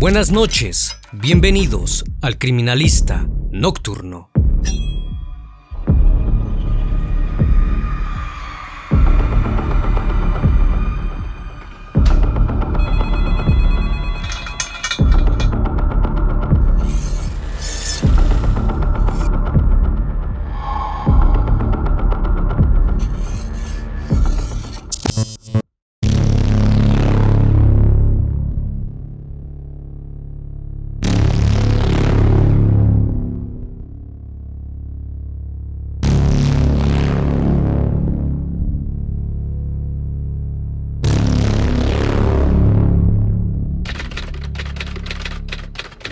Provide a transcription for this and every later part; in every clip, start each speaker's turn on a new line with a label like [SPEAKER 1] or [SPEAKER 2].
[SPEAKER 1] Buenas noches, bienvenidos al Criminalista Nocturno.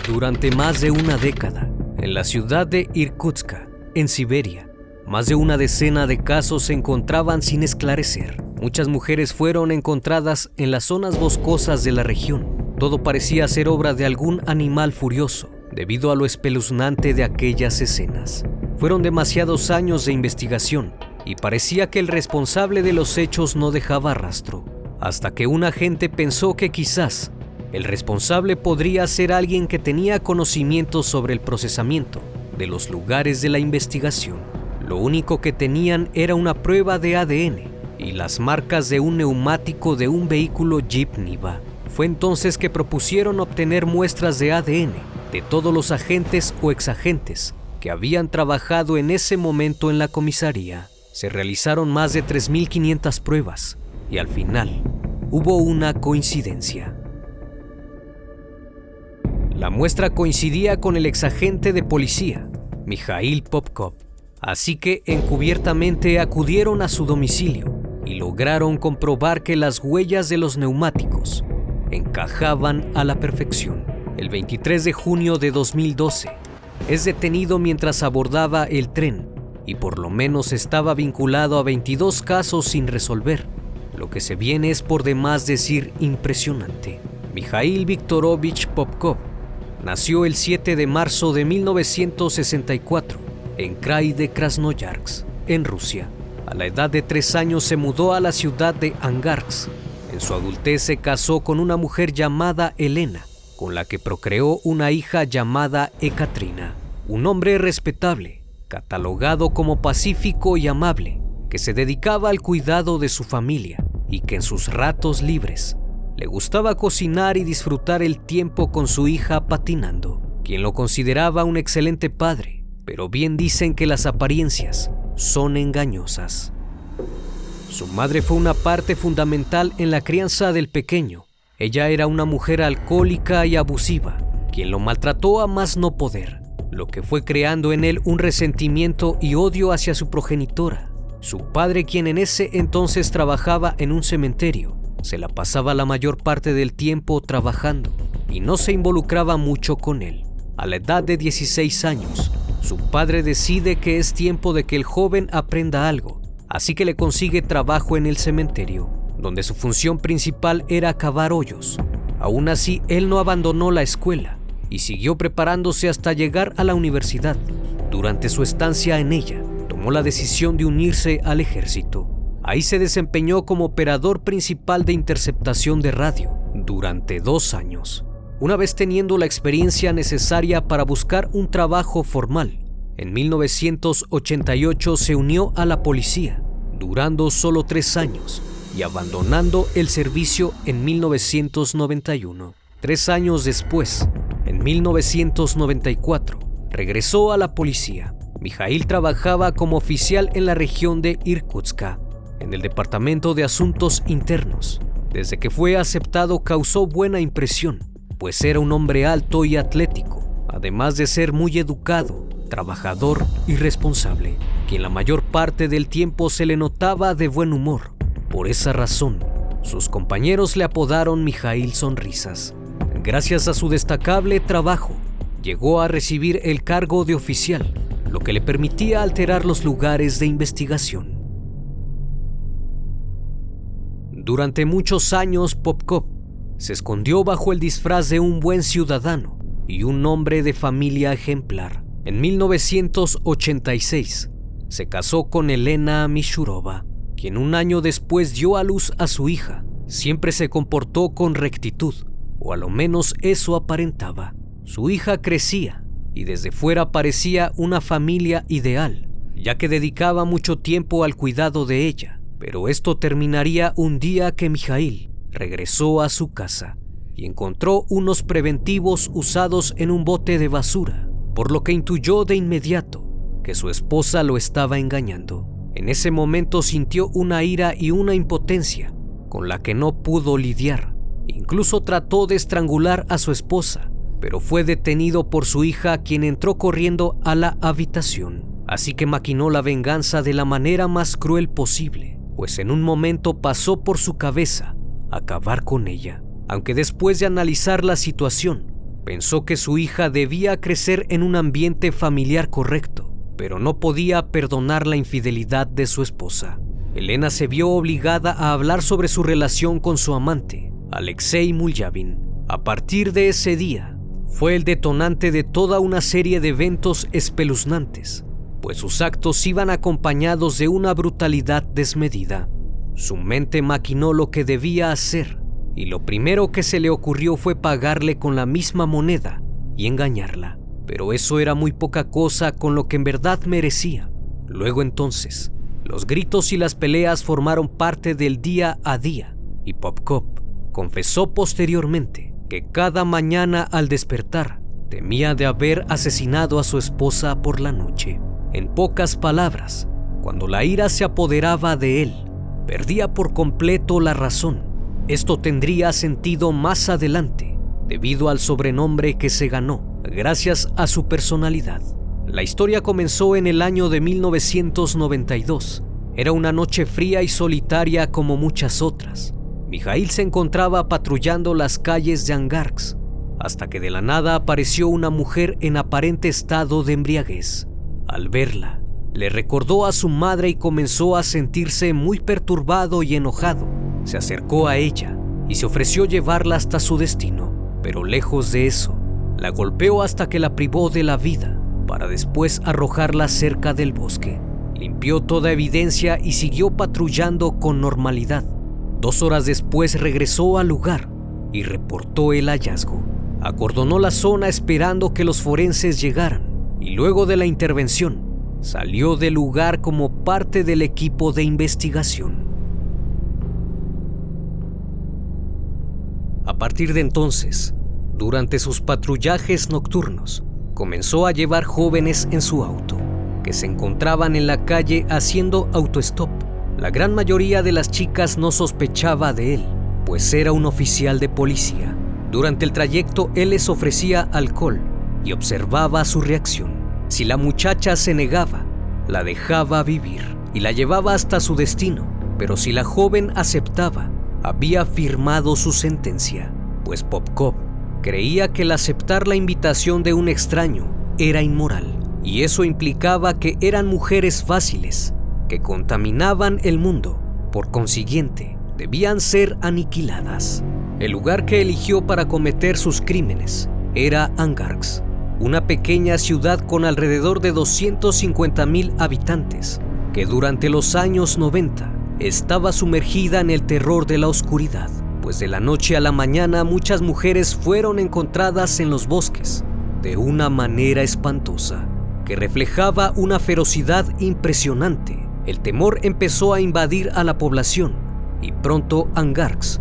[SPEAKER 1] Durante más de una década, en la ciudad de Irkutsk, en Siberia, más de una decena de casos se encontraban sin esclarecer. Muchas mujeres fueron encontradas en las zonas boscosas de la región. Todo parecía ser obra de algún animal furioso, debido a lo espeluznante de aquellas escenas. Fueron demasiados años de investigación y parecía que el responsable de los hechos no dejaba rastro, hasta que un agente pensó que quizás el responsable podría ser alguien que tenía conocimientos sobre el procesamiento de los lugares de la investigación. Lo único que tenían era una prueba de ADN y las marcas de un neumático de un vehículo Jeep Niva. Fue entonces que propusieron obtener muestras de ADN de todos los agentes o exagentes que habían trabajado en ese momento en la comisaría. Se realizaron más de 3.500 pruebas y al final hubo una coincidencia. La muestra coincidía con el exagente de policía, Mikhail Popkov, así que encubiertamente acudieron a su domicilio y lograron comprobar que las huellas de los neumáticos encajaban a la perfección. El 23 de junio de 2012, es detenido mientras abordaba el tren y por lo menos estaba vinculado a 22 casos sin resolver. Lo que se viene es por demás decir impresionante. Mikhail Viktorovich Popkov nació el 7 de marzo de 1964 en Krai de Krasnoyarsk, en Rusia. A la edad de 3 años se mudó a la ciudad de Angarsk. En su adultez se casó con una mujer llamada Elena, con la que procreó una hija llamada Ekaterina. Un hombre respetable, catalogado como pacífico y amable, que se dedicaba al cuidado de su familia y que en sus ratos libres le gustaba cocinar y disfrutar el tiempo con su hija patinando, quien lo consideraba un excelente padre, pero bien dicen que las apariencias son engañosas. Su madre fue una parte fundamental en la crianza del pequeño. Ella era una mujer alcohólica y abusiva, quien lo maltrató a más no poder, lo que fue creando en él un resentimiento y odio hacia su progenitora. Su padre, quien en ese entonces trabajaba en un cementerio, se la pasaba la mayor parte del tiempo trabajando y no se involucraba mucho con él. A la edad de 16 años, su padre decide que es tiempo de que el joven aprenda algo, así que le consigue trabajo en el cementerio, donde su función principal era cavar hoyos. Aún así, él no abandonó la escuela y siguió preparándose hasta llegar a la universidad. Durante su estancia en ella, tomó la decisión de unirse al ejército. Ahí se desempeñó como operador principal de interceptación de radio durante 2 años. Una vez teniendo la experiencia necesaria para buscar un trabajo formal, en 1988 se unió a la policía, durando solo 3 años y abandonando el servicio en 1991. 3 años después, en 1994, regresó a la policía. Mikhail trabajaba como oficial en la región de Irkutsk, en el Departamento de Asuntos Internos. Desde que fue aceptado causó buena impresión, pues era un hombre alto y atlético, además de ser muy educado, trabajador y responsable, quien la mayor parte del tiempo se le notaba de buen humor. Por esa razón, sus compañeros le apodaron Mikhail Sonrisas. Gracias a su destacable trabajo, llegó a recibir el cargo de oficial, lo que le permitía alterar los lugares de investigación. Durante muchos años, Popkov se escondió bajo el disfraz de un buen ciudadano y un hombre de familia ejemplar. En 1986, se casó con Elena Mishurova, quien un año después dio a luz a su hija. Siempre se comportó con rectitud, o a lo menos eso aparentaba. Su hija crecía y desde fuera parecía una familia ideal, ya que dedicaba mucho tiempo al cuidado de ella. Pero esto terminaría un día que Mijaíl regresó a su casa y encontró unos preventivos usados en un bote de basura, por lo que intuyó de inmediato que su esposa lo estaba engañando. En ese momento sintió una ira y una impotencia con la que no pudo lidiar. Incluso trató de estrangular a su esposa, pero fue detenido por su hija, quien entró corriendo a la habitación. Así que maquinó la venganza de la manera más cruel posible, pues en un momento pasó por su cabeza acabar con ella. Aunque después de analizar la situación, pensó que su hija debía crecer en un ambiente familiar correcto, pero no podía perdonar la infidelidad de su esposa. Elena se vio obligada a hablar sobre su relación con su amante, Alexei Mulyavin. A partir de ese día, fue el detonante de toda una serie de eventos espeluznantes, pues sus actos iban acompañados de una brutalidad desmedida. Su mente maquinó lo que debía hacer, y lo primero que se le ocurrió fue pagarle con la misma moneda y engañarla. Pero eso era muy poca cosa con lo que en verdad merecía. Luego entonces, los gritos y las peleas formaron parte del día a día, y Popcop confesó posteriormente que cada mañana al despertar temía de haber asesinado a su esposa por la noche. En pocas palabras, cuando la ira se apoderaba de él, perdía por completo la razón. Esto tendría sentido más adelante, debido al sobrenombre que se ganó gracias a su personalidad. La historia comenzó en el año de 1992. Era una noche fría y solitaria como muchas otras. Mijaíl se encontraba patrullando las calles de Angarsk, hasta que de la nada apareció una mujer en aparente estado de embriaguez. Al verla, le recordó a su madre y comenzó a sentirse muy perturbado y enojado. Se acercó a ella y se ofreció llevarla hasta su destino, pero lejos de eso, la golpeó hasta que la privó de la vida, para después arrojarla cerca del bosque. Limpió toda evidencia y siguió patrullando con normalidad. 2 horas después regresó al lugar y reportó el hallazgo. Acordonó la zona esperando que los forenses llegaran, y luego de la intervención, salió del lugar como parte del equipo de investigación. A partir de entonces, durante sus patrullajes nocturnos, comenzó a llevar jóvenes en su auto, que se encontraban en la calle haciendo autostop. La gran mayoría de las chicas no sospechaba de él, pues era un oficial de policía. Durante el trayecto, él les ofrecía alcohol y observaba su reacción. Si la muchacha se negaba, la dejaba vivir y la llevaba hasta su destino, pero si la joven aceptaba, había firmado su sentencia, pues Popcop creía que el aceptar la invitación de un extraño era inmoral, y eso implicaba que eran mujeres fáciles, que contaminaban el mundo. Por consiguiente, debían ser aniquiladas. El lugar que eligió para cometer sus crímenes era Angarsk, una pequeña ciudad con alrededor de 250,000 habitantes, que durante los años 90 estaba sumergida en el terror de la oscuridad, pues de la noche a la mañana muchas mujeres fueron encontradas en los bosques de una manera espantosa, que reflejaba una ferocidad impresionante. El temor empezó a invadir a la población y pronto Angarsk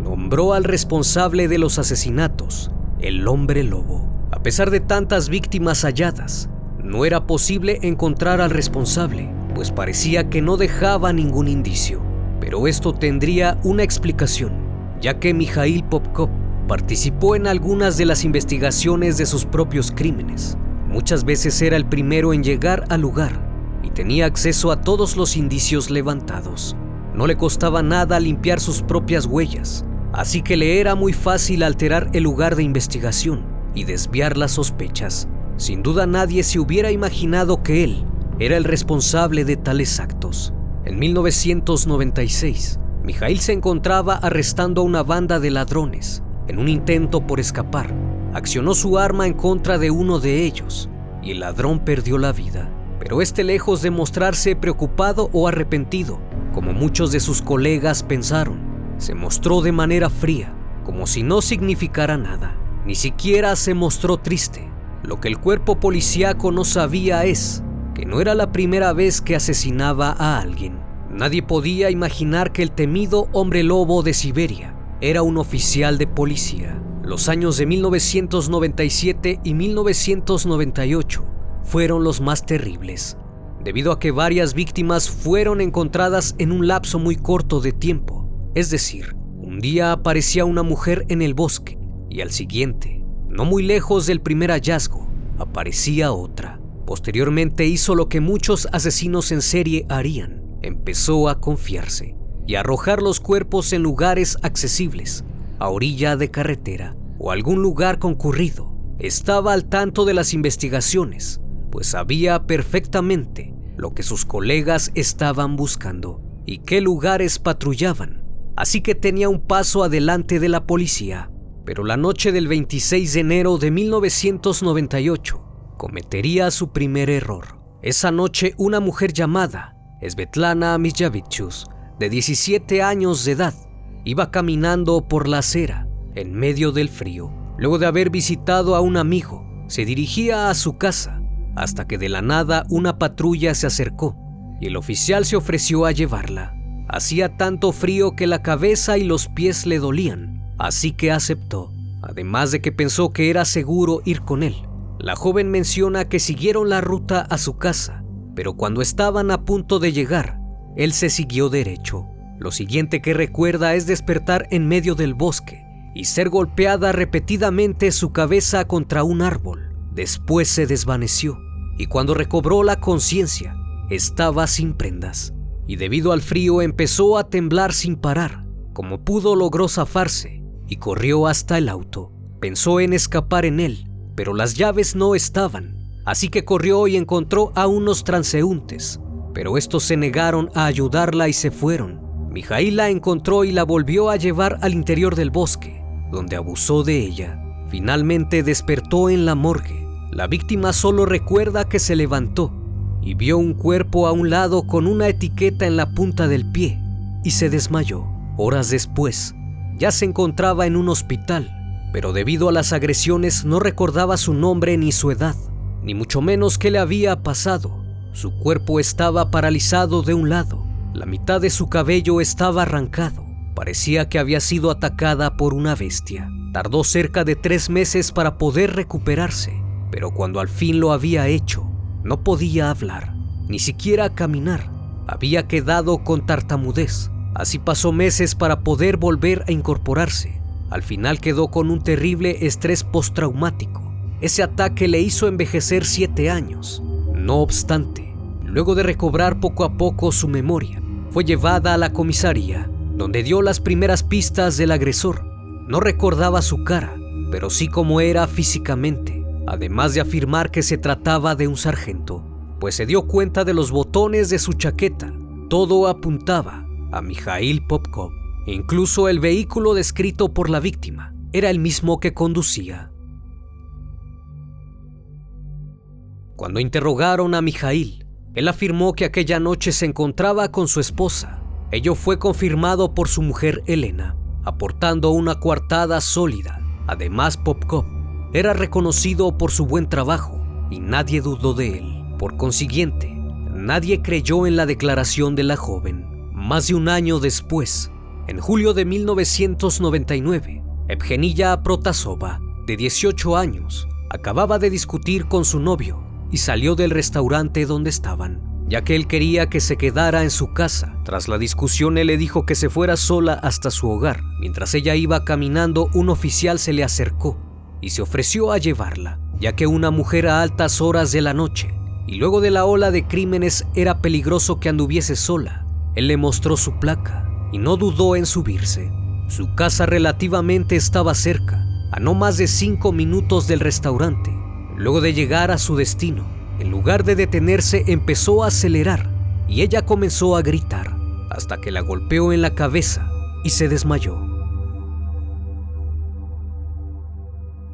[SPEAKER 1] nombró al responsable de los asesinatos, el Hombre Lobo. A pesar de tantas víctimas halladas, no era posible encontrar al responsable, pues parecía que no dejaba ningún indicio. Pero esto tendría una explicación, ya que Mijaíl Popcop participó en algunas de las investigaciones de sus propios crímenes. Muchas veces era el primero en llegar al lugar y tenía acceso a todos los indicios levantados. No le costaba nada limpiar sus propias huellas, así que le era muy fácil alterar el lugar de investigación y desviar las sospechas. Sin duda nadie se hubiera imaginado que él era el responsable de tales actos. En 1996, Mijaíl se encontraba arrestando a una banda de ladrones. En un intento por escapar, accionó su arma en contra de uno de ellos y el ladrón perdió la vida. Pero este, lejos de mostrarse preocupado o arrepentido, como muchos de sus colegas pensaron, se mostró de manera fría como si no significara nada. Ni siquiera se mostró triste. Lo que el cuerpo policíaco no sabía es que no era la primera vez que asesinaba a alguien. Nadie podía imaginar que el temido hombre lobo de Siberia era un oficial de policía. Los años de 1997 y 1998 fueron los más terribles, debido a que varias víctimas fueron encontradas en un lapso muy corto de tiempo. Es decir, un día aparecía una mujer en el bosque y al siguiente, no muy lejos del primer hallazgo, aparecía otra. Posteriormente hizo lo que muchos asesinos en serie harían. Empezó a confiarse y a arrojar los cuerpos en lugares accesibles, a orilla de carretera o algún lugar concurrido. Estaba al tanto de las investigaciones, pues sabía perfectamente lo que sus colegas estaban buscando y qué lugares patrullaban, así que tenía un paso adelante de la policía. Pero la noche del 26 de enero de 1998 cometería su primer error. Esa noche una mujer llamada Svetlana Mijavichus, de 17 años de edad, iba caminando por la acera en medio del frío. Luego de haber visitado a un amigo, se dirigía a su casa, hasta que de la nada una patrulla se acercó y el oficial se ofreció a llevarla. Hacía tanto frío que la cabeza y los pies le dolían, así que aceptó, además de que pensó que era seguro ir con él. La joven menciona que siguieron la ruta a su casa, pero cuando estaban a punto de llegar, él se siguió derecho. Lo siguiente que recuerda es despertar en medio del bosque y ser golpeada repetidamente su cabeza contra un árbol. Después se desvaneció y cuando recobró la conciencia, estaba sin prendas y debido al frío empezó a temblar sin parar. Como pudo logró zafarse y corrió hasta el auto. Pensó en escapar en él, pero las llaves no estaban, así que corrió y encontró a unos transeúntes, pero estos se negaron a ayudarla y se fueron. Mijaíl la encontró y la volvió a llevar al interior del bosque, donde abusó de ella. Finalmente despertó en la morgue. La víctima solo recuerda que se levantó y vio un cuerpo a un lado con una etiqueta en la punta del pie y se desmayó. Horas después, ya se encontraba en un hospital, pero debido a las agresiones no recordaba su nombre ni su edad, ni mucho menos qué le había pasado. Su cuerpo estaba paralizado de un lado, la mitad de su cabello estaba arrancado. Parecía que había sido atacada por una bestia. Tardó cerca de 3 meses para poder recuperarse, pero cuando al fin lo había hecho, no podía hablar, ni siquiera caminar. Había quedado con tartamudez. Así pasó meses para poder volver a incorporarse. Al final quedó con un terrible estrés postraumático. Ese ataque le hizo envejecer 7 años. No obstante, luego de recobrar poco a poco su memoria, fue llevada a la comisaría, donde dio las primeras pistas del agresor. No recordaba su cara, pero sí cómo era físicamente, además de afirmar que se trataba de un sargento, pues se dio cuenta de los botones de su chaqueta. Todo apuntaba a Mijaíl Popkov. Incluso el vehículo descrito por la víctima era el mismo que conducía. Cuando interrogaron a Mijaíl, él afirmó que aquella noche se encontraba con su esposa. Ello fue confirmado por su mujer Elena, aportando una coartada sólida. Además, Popkov era reconocido por su buen trabajo y nadie dudó de él. Por consiguiente, nadie creyó en la declaración de la joven. Más de un año después, en julio de 1999, Evgenia Protasova, de 18 años, acababa de discutir con su novio y salió del restaurante donde estaban, ya que él quería que se quedara en su casa. Tras la discusión, él le dijo que se fuera sola hasta su hogar. Mientras ella iba caminando, un oficial se le acercó y se ofreció a llevarla, ya que una mujer a altas horas de la noche y luego de la ola de crímenes era peligroso que anduviese sola. Él le mostró su placa y no dudó en subirse. Su casa relativamente estaba cerca, a no más de 5 minutos del restaurante. Luego de llegar a su destino, en lugar de detenerse, empezó a acelerar y ella comenzó a gritar hasta que la golpeó en la cabeza y se desmayó.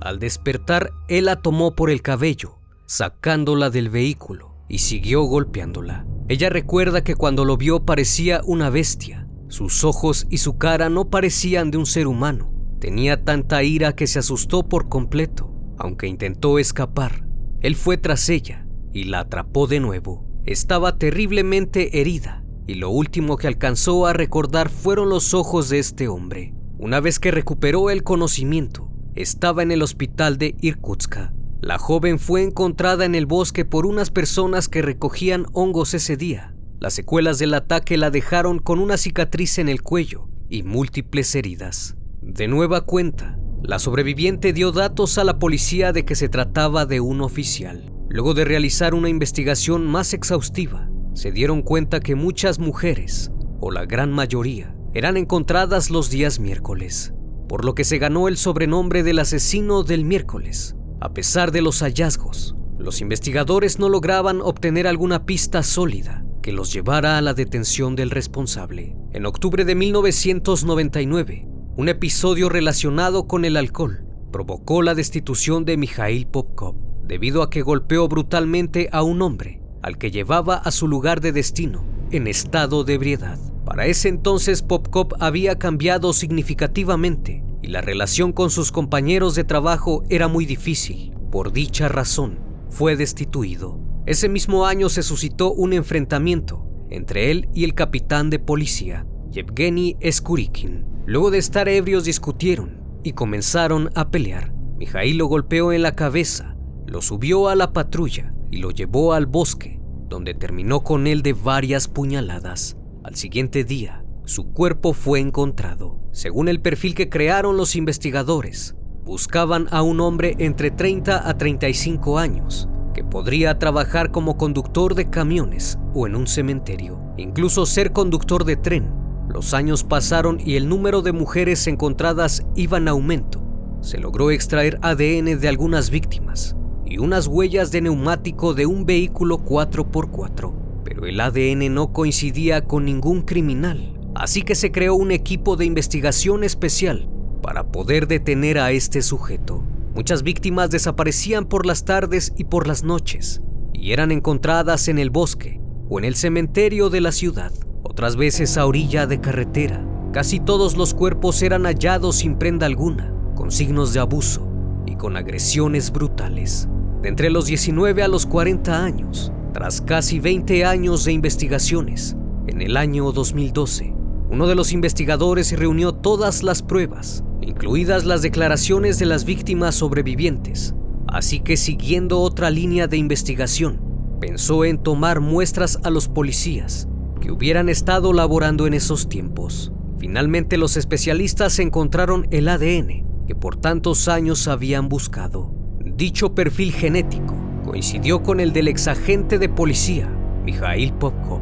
[SPEAKER 1] Al despertar, él la tomó por el cabello, sacándola del vehículo y siguió golpeándola. Ella recuerda que cuando lo vio parecía una bestia. Sus ojos y su cara no parecían de un ser humano. tenía tanta ira que se asustó por completo. Aunque intentó escapar, él fue tras ella y la atrapó de nuevo. Estaba terriblemente herida y lo último que alcanzó a recordar fueron los ojos de este hombre. Una vez que recuperó el conocimiento, estaba en el hospital de Irkutsk. La joven fue encontrada en el bosque por unas personas que recogían hongos ese día. Las secuelas del ataque la dejaron con una cicatriz en el cuello y múltiples heridas. De nueva cuenta, la sobreviviente dio datos a la policía de que se trataba de un oficial. Luego de realizar una investigación más exhaustiva, se dieron cuenta que muchas mujeres, o la gran mayoría, eran encontradas los días miércoles, por lo que se ganó el sobrenombre del asesino del miércoles. A pesar de los hallazgos, los investigadores no lograban obtener alguna pista sólida que los llevara a la detención del responsable. En octubre de 1999, un episodio relacionado con el alcohol provocó la destitución de Mikhail Popkov debido a que golpeó brutalmente a un hombre al que llevaba a su lugar de destino en estado de ebriedad. Para ese entonces Popkov había cambiado significativamente y la relación con sus compañeros de trabajo era muy difícil. Por dicha razón, fue destituido. Ese mismo año se suscitó un enfrentamiento entre él y el capitán de policía, Yevgeny Skurikin. Luego de estar ebrios discutieron y comenzaron a pelear. Mikhail lo golpeó en la cabeza, lo subió a la patrulla y lo llevó al bosque, donde terminó con él de varias puñaladas. Al siguiente día, su cuerpo fue encontrado. Según el perfil que crearon los investigadores, buscaban a un hombre entre 30 a 35 años que podría trabajar como conductor de camiones o en un cementerio, incluso ser conductor de tren. Los años pasaron y el número de mujeres encontradas iba en aumento. Se logró extraer ADN de algunas víctimas y unas huellas de neumático de un vehículo 4x4, pero el ADN no coincidía con ningún criminal, así que se creó un equipo de investigación especial para poder detener a este sujeto. Muchas víctimas desaparecían por las tardes y por las noches y eran encontradas en el bosque o en el cementerio de la ciudad. Otras veces a orilla de carretera. Casi todos los cuerpos eran hallados sin prenda alguna, con signos de abuso y con agresiones brutales. De entre los 19 a los 40 años, tras casi 20 años de investigaciones, en el año 2012, uno de los investigadores reunió todas las pruebas, incluidas las declaraciones de las víctimas sobrevivientes. Así que, siguiendo otra línea de investigación, pensó en tomar muestras a los policías que hubieran estado laborando en esos tiempos. Finalmente, los especialistas encontraron el ADN que por tantos años habían buscado. Dicho perfil genético coincidió con el del exagente de policía, Mikhail Popkov.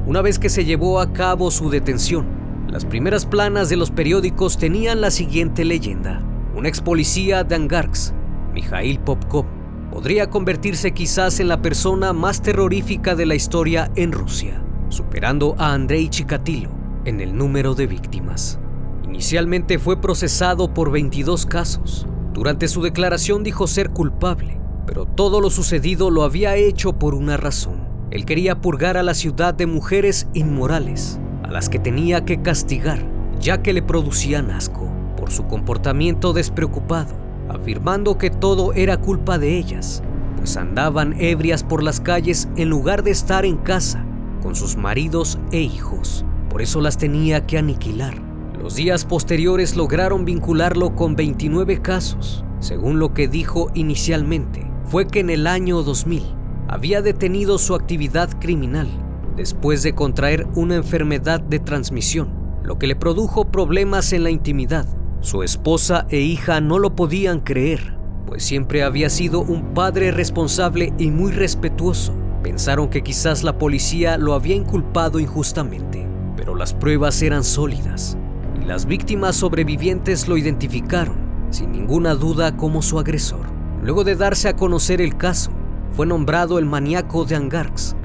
[SPEAKER 1] Una vez que se llevó a cabo su detención, las primeras planas de los periódicos tenían la siguiente leyenda: un ex policía de Angarsk, Mikhail Popkov, podría convertirse quizás en la persona más terrorífica de la historia en Rusia, superando a Andrei Chikatilo en el número de víctimas. Inicialmente fue procesado por 22 casos. Durante su declaración dijo ser culpable, pero todo lo sucedido lo había hecho por una razón. Él quería purgar a la ciudad de mujeres inmorales, a las que tenía que castigar, ya que le producían asco por su comportamiento despreocupado, afirmando que todo era culpa de ellas, pues andaban ebrias por las calles en lugar de estar en casa con sus maridos e hijos. Por eso las tenía que aniquilar. Los días posteriores lograron vincularlo con 29 casos. Según lo que dijo inicialmente, fue que en el año 2000 había detenido su actividad criminal después de contraer una enfermedad de transmisión, lo que le produjo problemas en la intimidad. Su esposa e hija no lo podían creer, pues siempre había sido un padre responsable y muy respetuoso. Pensaron que quizás la policía lo había inculpado injustamente, pero las pruebas eran sólidas y las víctimas sobrevivientes lo identificaron sin ninguna duda como su agresor. Luego de darse a conocer el caso, fue nombrado el maníaco de Angarsk,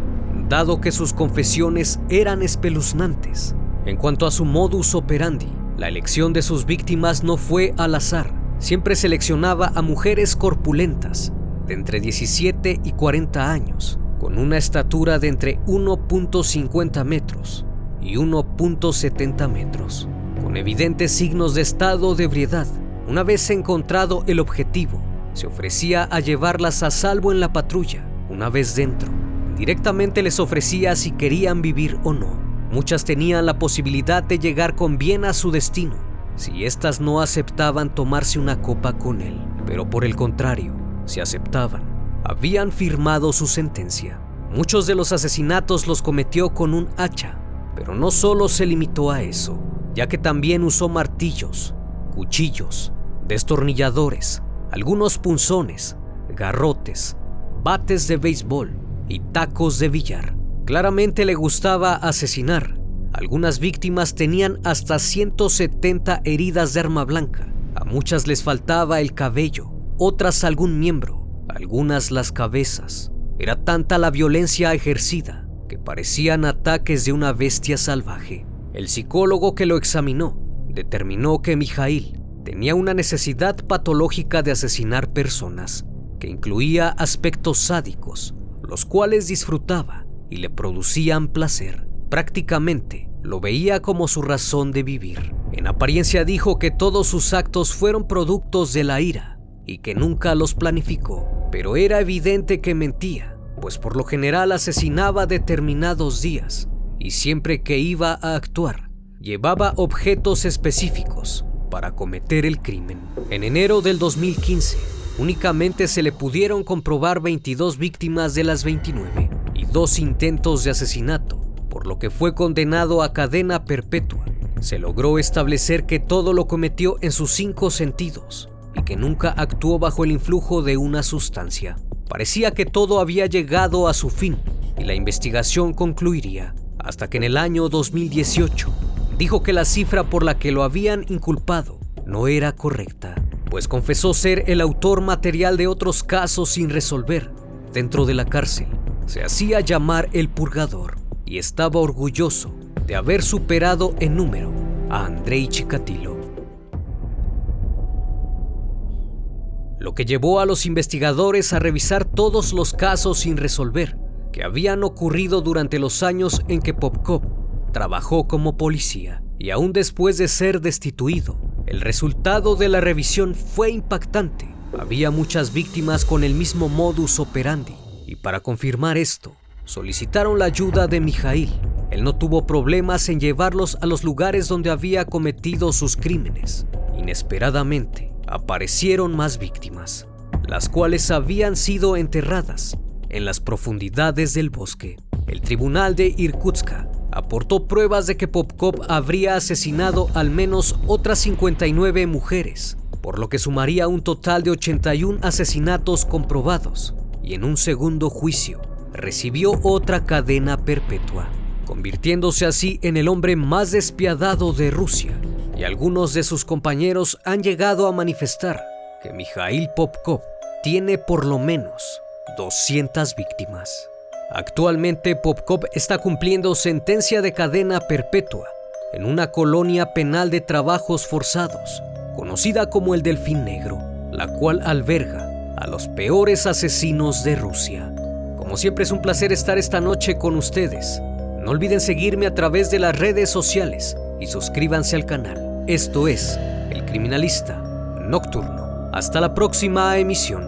[SPEAKER 1] dado que sus confesiones eran espeluznantes. En cuanto a su modus operandi, la elección de sus víctimas no fue al azar. Siempre seleccionaba a mujeres corpulentas de entre 17 y 40 años, con una estatura de entre 1.50 metros y 1.70 metros, con evidentes signos de estado de ebriedad. Una vez encontrado el objetivo, se ofrecía a llevarlas a salvo en la patrulla. Una vez dentro, directamente les ofrecía si querían vivir o no. Muchas tenían la posibilidad de llegar con bien a su destino, si éstas no aceptaban tomarse una copa con él. Pero por el contrario, si aceptaban, habían firmado su sentencia. Muchos de los asesinatos los cometió con un hacha, pero no solo se limitó a eso, ya que también usó martillos, cuchillos, destornilladores, algunos punzones, garrotes, bates de béisbol y tacos de billar. Claramente le gustaba asesinar. Algunas víctimas tenían hasta 170 heridas de arma blanca. A muchas les faltaba el cabello, otras algún miembro, algunas las cabezas. Era tanta la violencia ejercida que parecían ataques de una bestia salvaje. El psicólogo que lo examinó determinó que Mijaíl tenía una necesidad patológica de asesinar personas, que incluía aspectos sádicos, los cuales disfrutaba y le producían placer. Prácticamente lo veía como su razón de vivir. En apariencia dijo que todos sus actos fueron productos de la ira y que nunca los planificó, pero era evidente que mentía, pues por lo general asesinaba determinados días y siempre que iba a actuar, llevaba objetos específicos para cometer el crimen. En enero del 2015, únicamente se le pudieron comprobar 22 víctimas de las 29 y 2 intentos de asesinato, por lo que fue condenado a cadena perpetua. Se logró establecer que todo lo cometió en sus 5 sentidos y que nunca actuó bajo el influjo de una sustancia. Parecía que todo había llegado a su fin y la investigación concluiría, hasta que en el año 2018 dijo que la cifra por la que lo habían inculpado no era correcta, pues confesó ser el autor material de otros casos sin resolver dentro de la cárcel. Se hacía llamar el Purgador y estaba orgulloso de haber superado en número a Andrei Chikatilo. Lo que llevó a los investigadores a revisar todos los casos sin resolver que habían ocurrido durante los años en que Popkov trabajó como policía. Y aún después de ser destituido, el resultado de la revisión fue impactante. Había muchas víctimas con el mismo modus operandi, y para confirmar esto, solicitaron la ayuda de Mijaíl. Él no tuvo problemas en llevarlos a los lugares donde había cometido sus crímenes. Inesperadamente, aparecieron más víctimas, las cuales habían sido enterradas en las profundidades del bosque. El tribunal de Irkutsk aportó pruebas de que Popkov habría asesinado al menos otras 59 mujeres, por lo que sumaría un total de 81 asesinatos comprobados, y en un segundo juicio recibió otra cadena perpetua, convirtiéndose así en el hombre más despiadado de Rusia. Y algunos de sus compañeros han llegado a manifestar que Mijaíl Popkov tiene por lo menos 200 víctimas. Actualmente Popkov está cumpliendo sentencia de cadena perpetua en una colonia penal de trabajos forzados, conocida como el Delfín Negro, la cual alberga a los peores asesinos de Rusia. Como siempre es un placer estar esta noche con ustedes. No olviden seguirme a través de las redes sociales y suscríbanse al canal. Esto es El Criminalista Nocturno. Hasta la próxima emisión.